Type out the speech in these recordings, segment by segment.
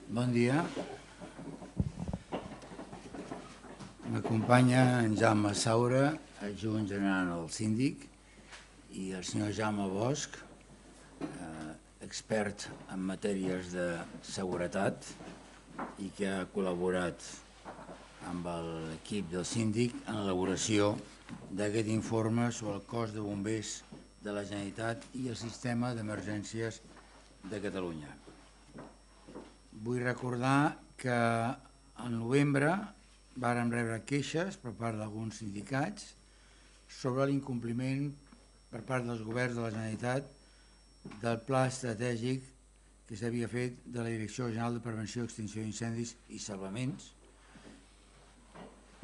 Bon dia. M'acompanya en Jaume Saura, adjunt general del síndic, i el senyor Jaume Bosch, expert en matèries de seguretat i que ha col·laborat amb l'equip del síndic en l'elaboració d'aquest informe sobre el cos de bombers de la Generalitat i el sistema d'emergències de Catalunya. Vull recordar que al novembre vàrem rebre queixes per part d'alguns sindicats sobre l'incompliment per part dels governs de la Generalitat del pla estratègic que s'havia fet de la Direcció General de Prevenció i Extinció d'Incendis i Salvaments.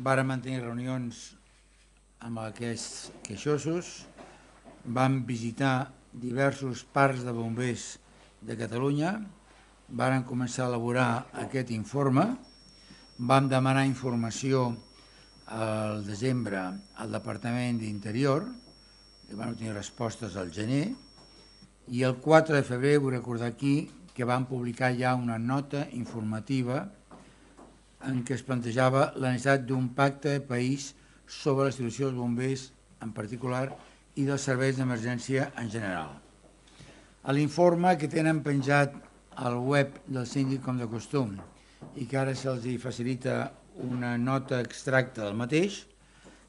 Vàrem mantenir reunions amb aquests queixosos, vam visitar diversos parcs de bombers de Catalunya, vàrem començar a elaborar aquest informe, vam demanar informació al desembre al Departament d'Interior, i vam obtenir respostes al gener, i el 4 de febrer vull recordar aquí que vam publicar ja una nota informativa en què es plantejava la necessitat d'un pacte de país sobre la situació dels bombers en particular i dels serveis d'emergència en general. A l'informe que tenen penjat al web del síndic com de costum i que ara se'ls facilita una nota extracta del mateix,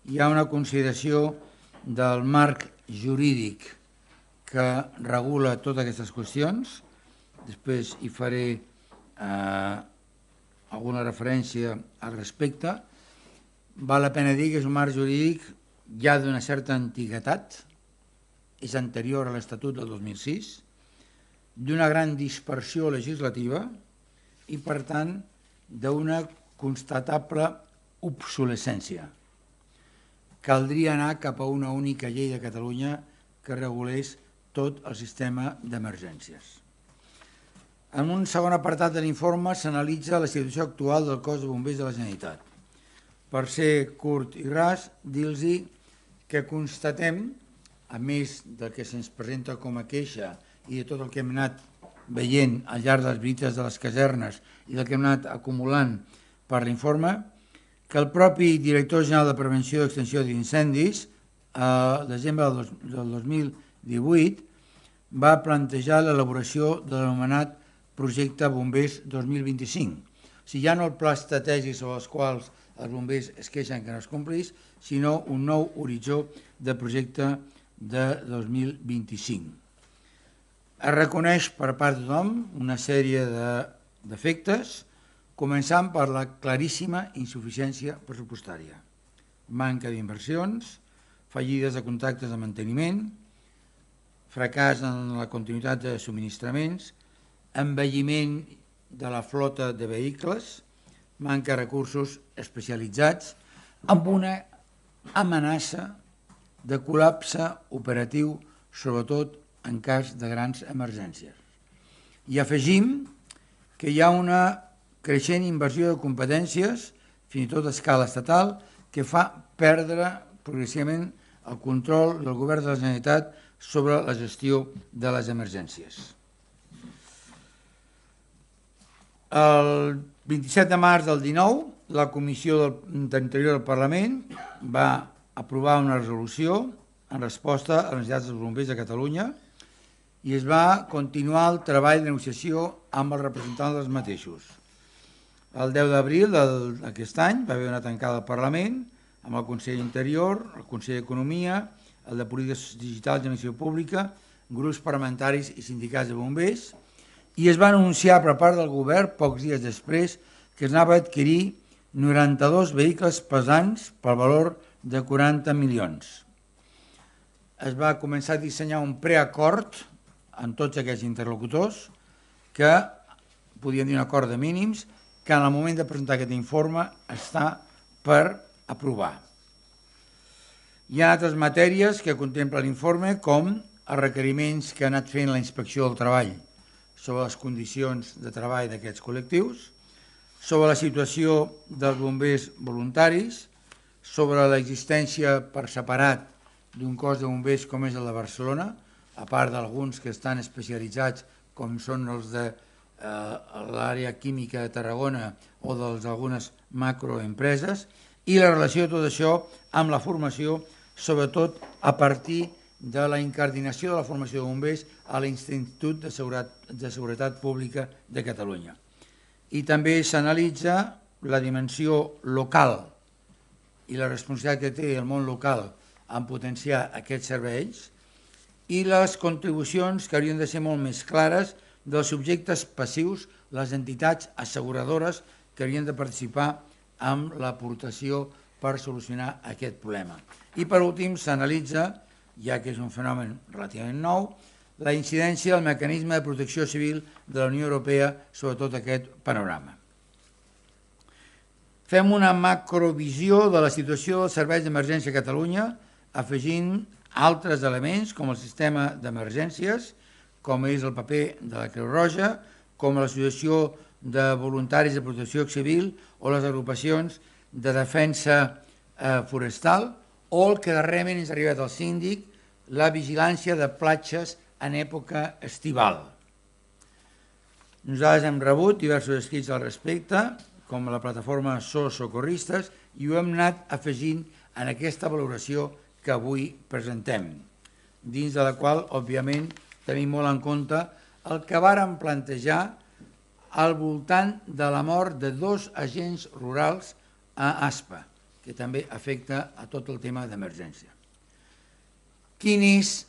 hi ha una consideració del marc jurídic que regula totes aquestes qüestions. Després hi faré alguna referència al respecte. Val la pena dir que és un marc jurídic ja d'una certa antiguitat, és anterior a l'Estatut del 2006, d'una gran dispersió legislativa i, per tant, d'una constatable obsolescència. Caldria anar cap a una única llei de Catalunya que regulés tot el sistema d'emergències. En un segon apartat de l'informe s'analitza la situació actual del cos de bombers de la Generalitat. Per ser curt i ras, dir-los que constatem, a més del que se'ns presenta com a queixa i de tot el que hem anat veient al llarg de les visites de les casernes i del que hem anat acumulant per l'informe, que el propi director general de Prevenció i Extinció d'incendis, al desembre del 2018, va plantejar l'elaboració de l'anomenat projecte Bombers 2025. O sigui, ja no el pla estratègic sobre els quals els bombers es queixen que no es complís, sinó un nou horitzó de projecte de 2025. Es reconeix per part de tothom una sèrie de defectes, començant per la claríssima insuficiència pressupostària, manca d'inversions, fallides de contractes de manteniment, fracàs en la continuïtat de subministraments, envelliment de la flota de vehicles, manca de recursos especialitzats, amb una amenaça de col·lapse operatiu, sobretot en cas de grans emergències. I afegim que hi ha una creixent inversió de competències, fins i tot a escala estatal, que fa perdre progressivament el control del govern de la Generalitat sobre la gestió de les emergències. El 27 de març del 19, la Comissió d'Interior del Parlament va aprovar una resolució en resposta a les necessitats dels bombers de Catalunya i es va continuar el treball de negociació amb els representants dels mateixos. El 10 d'abril d'aquest any va haver una tancada al Parlament amb el Consell d'Interior, el Consell d'Economia, el de Polítiques Digitals i Administració Pública, grups parlamentaris i sindicats de bombers, i es va anunciar per part del govern, pocs dies després, que es anava a adquirir 92 vehicles pesants per valor de 40 milions. Es va començar a dissenyar un preacord amb tots aquests interlocutors que podien dir un acord de mínims que en el moment de presentar aquest informe està per aprovar. Hi ha altres matèries que contempla l'informe, com els requeriments que ha anat fent la Inspecció del Treball sobre les condicions de treball d'aquests col·lectius, sobre la situació dels bombers voluntaris, sobre l'existència per separat d'un cos de bombers com és el de Barcelona, a part d'alguns que estan especialitzats com són els de l'àrea química de Tarragona o d'algunes macroempreses, i la relació de tot això amb la formació, sobretot a partir de la incardinació de la formació de bombers a l'Institut de Seguretat Pública de Catalunya. I també s'analitza la dimensió local i la responsabilitat que té el món local en potenciar aquests serveis i les contribucions que haurien de ser molt més clares dels subjectes passius, les entitats asseguradores que haurien de participar amb l'aportació per solucionar aquest problema. I per últim s'analitza, ja que és un fenomen relativament nou, la incidència del mecanisme de protecció civil de la Unió Europea sobre tot aquest panorama. Fem una macrovisió de la situació dels serveis d'emergència a Catalunya, afegint altres elements com el sistema d'emergències, com és el paper de la Creu Roja, com l'associació de voluntaris de protecció civil o les agrupacions de defensa forestal, o el que darrerament ens ha arribat al síndic, la vigilància de platges en època estival. Nosaltres hem rebut diversos escrits al respecte, com la plataforma SOS Socorristes, i ho hem anat afegint en aquesta valoració que avui presentem, dins de la qual, òbviament, tenim molt en compte el que vàrem plantejar al voltant de la mort de 2 agents rurals a Aspa, que també afecta a tot el tema d'emergència. Quin és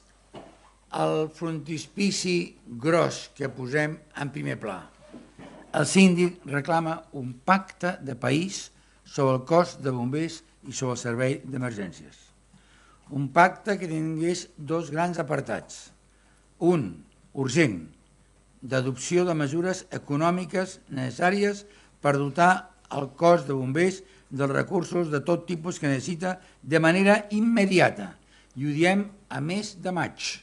el frontispici gros que posem en primer pla? El síndic reclama un pacte de país sobre el cos de bombers i sobre el servei d'emergències. Un pacte que tingués 2 grans apartats. Un, urgent, d'adopció de mesures econòmiques necessàries per dotar el cos de bombers dels recursos de tot tipus que necessita de manera immediata. I ho diem a mes de maig,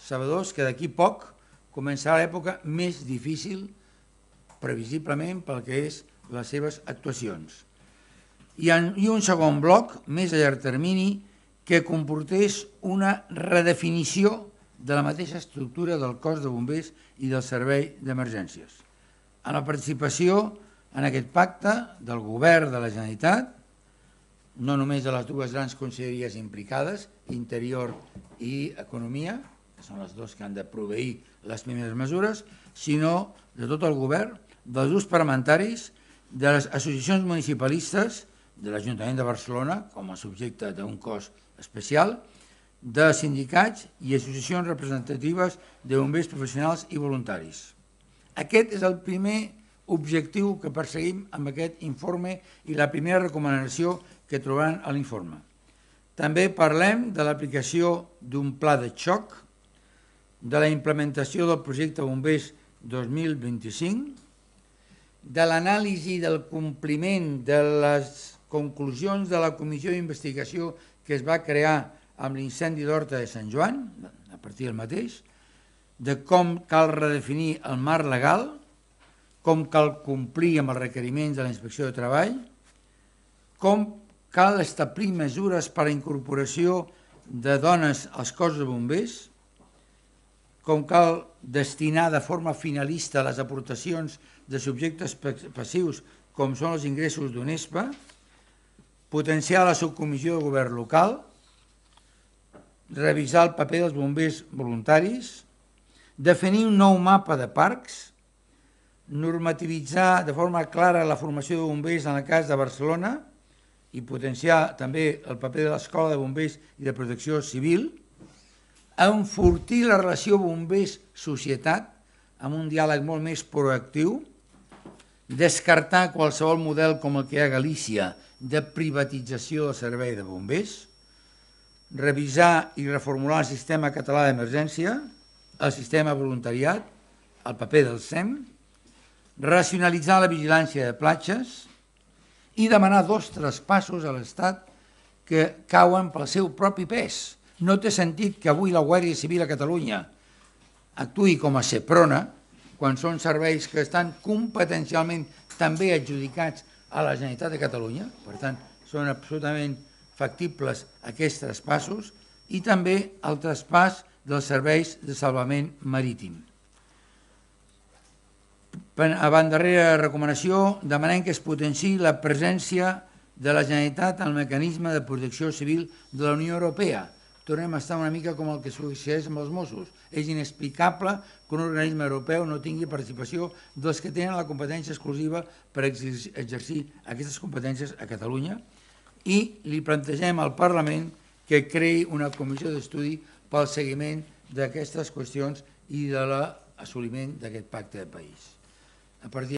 sabedors que d'aquí poc començarà l'època més difícil, previsiblement pel que és les seves actuacions. I un segon bloc, més a llarg termini, que comportés una redefinició de la mateixa estructura del cos de bombers i del servei d'emergències. En la participació en aquest pacte del govern de la Generalitat, no només de les 2 grans conselleries implicades, Interior i Economia, que són les 2 que han de proveir les primeres mesures, sinó de tot el govern, dels grups parlamentaris, de les associacions municipalistes, de l'Ajuntament de Barcelona, com a subjecte d'un cos especial, de sindicats i associacions representatives de bombers professionals i voluntaris. Aquest és el primer objectiu que perseguim amb aquest informe i la primera recomanació que trobaran a l'informe. També parlem de l'aplicació d'un pla de xoc, de la implementació del projecte Bombers 2025, de l'anàlisi del compliment de les conclusions de la comissió d'investigació que es va crear amb l'incendi d'Horta de Sant Joan, a partir del mateix, de com cal redefinir el marc legal, com cal complir amb els requeriments de la Inspecció de Treball, com cal establir mesures per a la incorporació de dones als cossos de bombers, com cal destinar de forma finalista les aportacions de subjectes passius com són els ingressos d'UNESPA, potenciar la subcomissió de govern local, revisar el paper dels bombers voluntaris, definir un nou mapa de parcs, normativitzar de forma clara la formació de bombers en el cas de Barcelona i potenciar també el paper de l'Escola de Bombers i de Protecció Civil, enfortir la relació bombers-societat amb un diàleg molt més proactiu, descartar qualsevol model com el que hi ha a Galícia de privatització del servei de bombers, revisar i reformular el sistema català d'emergència, el sistema voluntariat, el paper del SEM, racionalitzar la vigilància de platges i demanar 2 traspassos a l'Estat que cauen pel seu propi pes. No té sentit que avui la Guàrdia Civil a Catalunya actuï com a Seprona quan són serveis que estan competencialment també adjudicats a la Generalitat de Catalunya, per tant, són absolutament factibles aquests traspassos, i també el traspàs dels serveis de salvament marítim. Abans darrera recomanació, demanem que es potenciï la presència de la Generalitat al mecanisme de protecció civil de la Unió Europea. Tornem a estar una mica com el que succeeix amb els Mossos. És inexplicable que un organisme europeu no tingui participació dels que tenen la competència exclusiva per exercir aquestes competències a Catalunya, i li plantegem al Parlament que creï una comissió d'estudi pel seguiment d'aquestes qüestions i de l'assoliment d'aquest pacte de país. A partir